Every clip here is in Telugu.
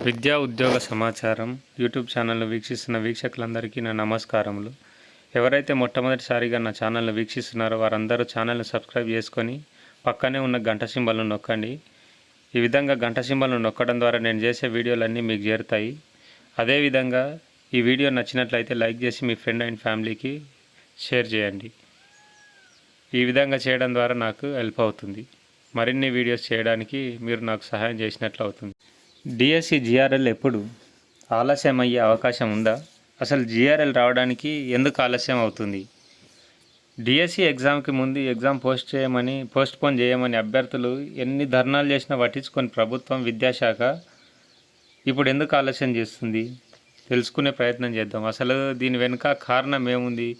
విద్యా ఉద్యోగ సమాచారం యూట్యూబ్ ఛానల్ను వీక్షిస్తున్న వీక్షకులందరికీ నా నమస్కారములు. ఎవరైతే మొట్టమొదటిసారిగా నా ఛానల్ను వీక్షిస్తున్నారో వారందరూ ఛానల్ను సబ్స్క్రైబ్ చేసుకొని పక్కనే ఉన్న గంట సింబల్ను నొక్కండి. ఈ విధంగా గంట సింబల్ను నొక్కడం ద్వారా నేను చేసే వీడియోలన్నీ మీకు చేరుతాయి. అదేవిధంగా ఈ వీడియో నచ్చినట్లయితే లైక్ చేసి మీ ఫ్రెండ్ అండ్ ఫ్యామిలీకి షేర్ చేయండి. ఈ విధంగా చేయడం ద్వారా నాకు హెల్ప్ అవుతుంది. మరిన్ని వీడియోస్ చేయడానికి మీరు నాకు సహాయం చేసినట్లు అవుతుంది. డిఎస్సి జిఆర్ఎల్ ఎప్పుడు ఆలస్యం అయ్యే అవకాశం ఉందా? అసలు జిఆర్ఎల్ రావడానికి ఎందుకు ఆలస్యం అవుతుంది? డిఎస్సి ఎగ్జామ్కి ముందు ఎగ్జామ్ పోస్ట్పోన్ చేయమని అభ్యర్థులు ఎన్ని ధర్నాలు చేసినా పట్టించుకొని ప్రభుత్వం విద్యాశాఖ ఇప్పుడు ఎందుకు ఆలస్యం చేస్తుంది? తెలుసుకునే ప్రయత్నం చేద్దాం. అసలు దీని వెనుక కారణం ఏముంది?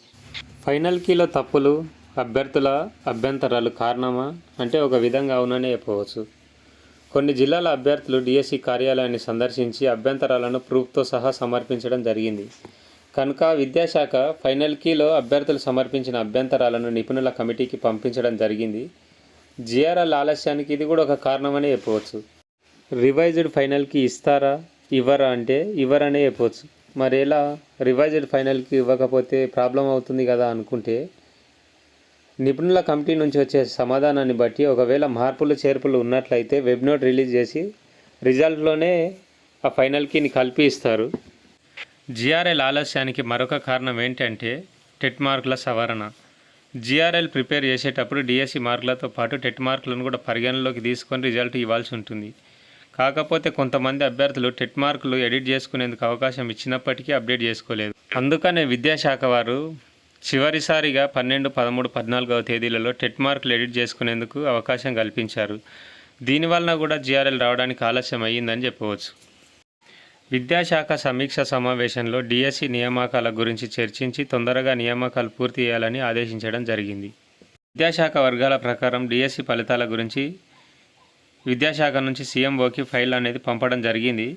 ఫైనల్ కీలో తప్పులు అభ్యర్థుల అభ్యంతరాలు కారణమా అంటే ఒక విధంగా అవుననే చెప్పవచ్చు. కొన్ని జిల్లాల అభ్యర్థులు డిఎస్సి కార్యాలయాన్ని సందర్శించి అభ్యంతరాలను ప్రూఫ్తో సహా సమర్పించడం జరిగింది. కనుక విద్యాశాఖ ఫైనల్ కీలో అభ్యర్థులు సమర్పించిన అభ్యంతరాలను నిపుణుల కమిటీకి పంపించడం జరిగింది. జిఆర్ఎల్ ఆలస్యానికి ఇది కూడా ఒక కారణమనే చెప్పవచ్చు. రివైజ్డ్ ఫైనల్ కీ ఇస్తారా ఇవ్వరా అంటే ఇవ్వరనే చెప్పవచ్చు. మరి ఎలా రివైజ్డ్ ఫైనల్ కీ ఇవ్వకపోతే ప్రాబ్లం అవుతుంది కదా అనుకుంటే, నిపుణుల కమిటీ నుంచి వచ్చే సమాధానాన్ని బట్టి ఒకవేళ మార్పులు చేర్పులు ఉన్నట్లయితే వెబ్ నోట్ రిలీజ్ చేసి రిజల్ట్లోనే ఆ ఫైనల్ కీని కలిపి ఇస్తారు. జిఆర్ఎల్ ఆలస్యానికి మరొక కారణం ఏంటంటే టెట్ మార్కుల సవరణ. జిఆర్ఎల్ ప్రిపేర్ చేసేటప్పుడు డిఎస్సి మార్కులతో పాటు టెట్ మార్కులను కూడా పరిగణలోకి తీసుకొని రిజల్ట్ ఇవ్వాల్సి ఉంటుంది. కాకపోతే కొంతమంది అభ్యర్థులు టెట్ మార్కులు ఎడిట్ చేసుకునేందుకు అవకాశం ఇచ్చినప్పటికీ అప్డేట్ చేసుకోలేదు. అందుకనే విద్యాశాఖ వారు చివరిసారిగా 12, 13, 14వ తేదీలలో టెట్ మార్కులు ఎడిట్ చేసుకునేందుకు అవకాశం కల్పించారు. దీనివలన కూడా జిఆర్ఎల్ రావడానికి ఆలస్యం అయ్యిందని చెప్పవచ్చు. విద్యాశాఖ సమీక్ష సమావేశంలో డిఎస్సి నియామకాల గురించి చర్చించి తొందరగా నియామకాలు పూర్తి చేయాలని ఆదేశించడం జరిగింది. విద్యాశాఖ వర్గాల ప్రకారం డిఎస్సి ఫలితాల గురించి విద్యాశాఖ నుంచి సీఎంఓకి ఫైల్ అనేది పంపడం జరిగింది.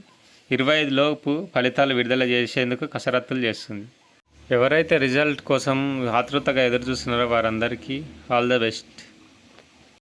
25 లోపు ఫలితాలు విడుదల చేసేందుకు కసరత్తులు చేస్తుంది. ఎవరైతే రిజల్ట్ కోసం ఆతృతగా ఎదురు చూస్తున్నారో వారందరికీ ఆల్ ద బెస్ట్.